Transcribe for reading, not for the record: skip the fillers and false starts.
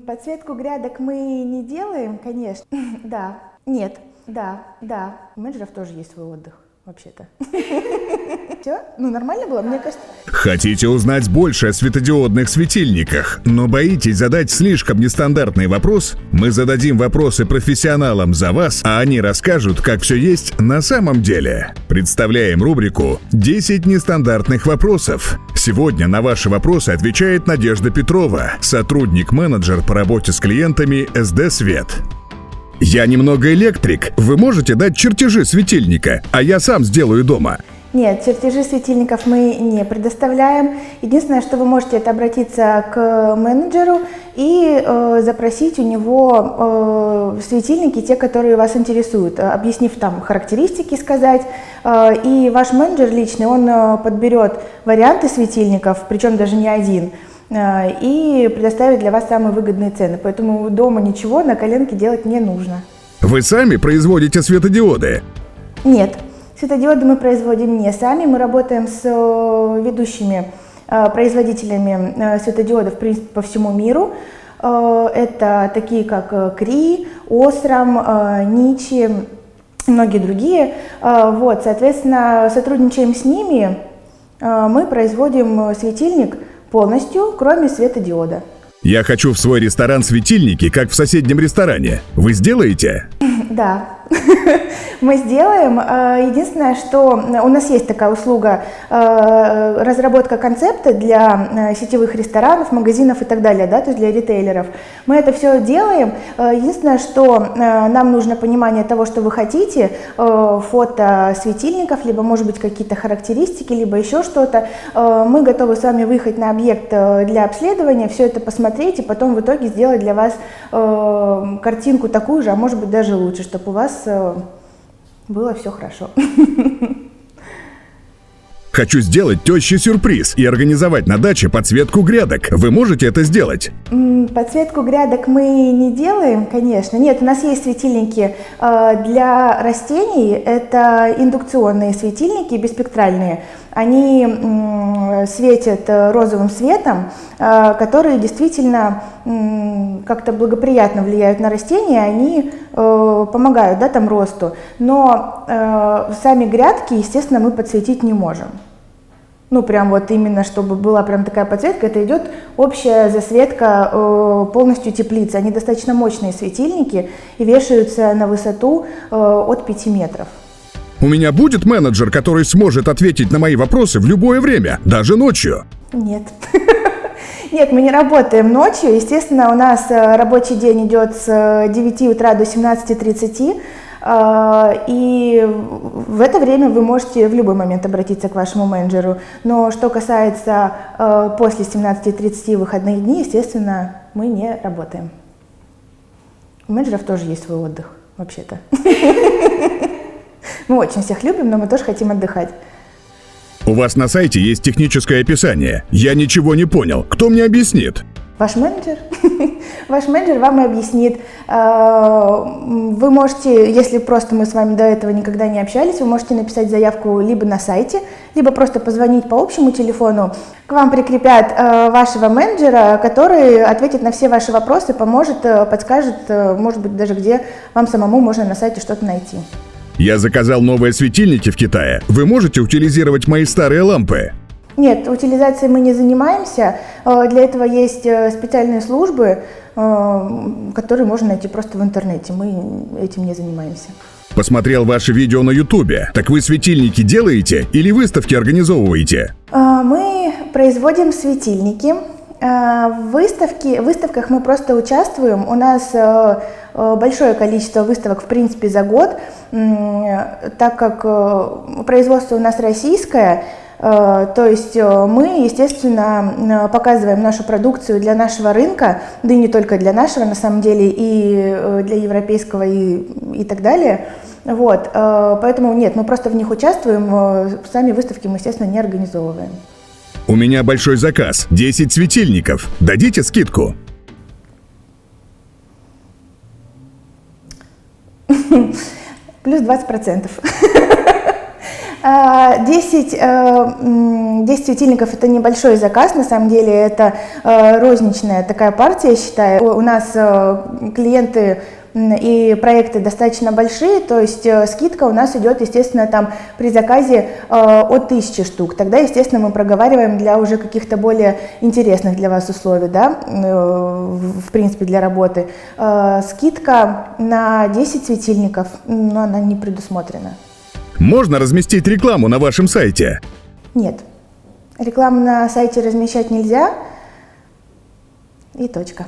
Подсветку грядок мы не делаем, конечно. Да, нет, да. У менеджеров тоже есть свой отдых, вообще-то. Все? Ну, нормально было, мне кажется. Хотите узнать больше о светодиодных светильниках, но боитесь задать слишком нестандартный вопрос? Мы зададим вопросы профессионалам за вас, а они расскажут, как все есть на самом деле. Представляем рубрику «10 нестандартных вопросов». Сегодня на ваши вопросы отвечает Надежда Петрова, сотрудник-менеджер по работе с клиентами СД Свет. Я немного электрик. Вы можете дать чертежи светильника, а я сам сделаю дома. Нет, чертежи светильников мы не предоставляем. Единственное, что вы можете, это обратиться к менеджеру и запросить у него светильники, те, которые вас интересуют, объяснив там характеристики, сказать. И ваш менеджер личный, он подберет варианты светильников, причем даже не один, и предоставит для вас самые выгодные цены. Поэтому дома ничего на коленке делать не нужно. Вы сами производите светодиоды? Нет. Светодиоды мы производим не сами, мы работаем с ведущими производителями светодиодов, в принципе, по всему миру. Это такие как Кри, Осрам, Ничи, многие другие. Вот, соответственно, сотрудничаем с ними, мы производим светильник полностью, кроме светодиода. Я хочу в свой ресторан светильники, как в соседнем ресторане. Вы сделаете? Да, мы сделаем. Единственное, что у нас есть такая услуга, разработка концепта для сетевых ресторанов, магазинов и так далее, да, то есть для ритейлеров. Мы это все делаем. Единственное, что нам нужно понимание того, что вы хотите, фото светильников, либо, может быть, какие-то характеристики, либо еще что-то. Мы готовы с вами выехать на объект для обследования, все это посмотреть и потом в итоге сделать для вас картинку такую же, а может быть даже лучше, чтобы у вас было все хорошо. Хочу сделать теще сюрприз и организовать на даче подсветку грядок. Вы можете это сделать? Подсветку грядок мы не делаем, конечно. Нет, у нас есть светильники для растений. Это индукционные светильники, беспектральные. Они светят розовым светом, которые действительно как-то благоприятно влияют на растения, они помогают, да, там росту. Но сами грядки, естественно, мы подсветить не можем. Ну, прям вот именно, чтобы была прям такая подсветка, это идет общая засветка полностью теплицы. Они достаточно мощные светильники и вешаются на высоту от 5 метров. У меня будет менеджер, который сможет ответить на мои вопросы в любое время, даже ночью? Нет. Нет, мы не работаем ночью. Естественно, у нас рабочий день идет с 9 утра до 17:30. И в это время вы можете в любой момент обратиться к вашему менеджеру. Но что касается после 17:30 выходных дней, естественно, мы не работаем. У менеджеров тоже есть свой отдых, вообще-то. Мы очень всех любим, но мы тоже хотим отдыхать. У вас на сайте есть техническое описание. Я ничего не понял. Кто мне объяснит? Ваш менеджер? Ваш менеджер вам и объяснит. Вы можете, если просто мы с вами до этого никогда не общались, вы можете написать заявку либо на сайте, либо просто позвонить по общему телефону. К вам прикрепят вашего менеджера, который ответит на все ваши вопросы, поможет, подскажет, может быть, даже где вам самому можно на сайте что-то найти. Я заказал новые светильники в Китае. Вы можете утилизировать мои старые лампы? Нет, утилизацией мы не занимаемся. Для этого есть специальные службы, которые можно найти просто в интернете. Мы этим не занимаемся. Посмотрел ваше видео на Ютубе. Так вы светильники делаете или выставки организовываете? Мы производим светильники. В выставках мы просто участвуем. У нас большое количество выставок, в принципе, за год, так как производство у нас российское. То есть мы, естественно, показываем нашу продукцию для нашего рынка, да и не только для нашего, на самом деле, и для европейского, и так далее. Вот. Поэтому нет, мы просто в них участвуем, сами выставки мы, естественно, не организовываем. У меня большой заказ, 10 светильников. Дадите скидку? Плюс 20%. 10 светильников – это небольшой заказ, на самом деле это розничная такая партия, я считаю. У нас клиенты и проекты достаточно большие, то есть скидка у нас идет, естественно, там при заказе от 1000 штук. Тогда, естественно, мы проговариваем для уже каких-то более интересных для вас условий, да, в принципе, для работы. Скидка на 10 светильников, но она не предусмотрена. Можно разместить рекламу на вашем сайте? Нет. Рекламу на сайте размещать нельзя. И точка.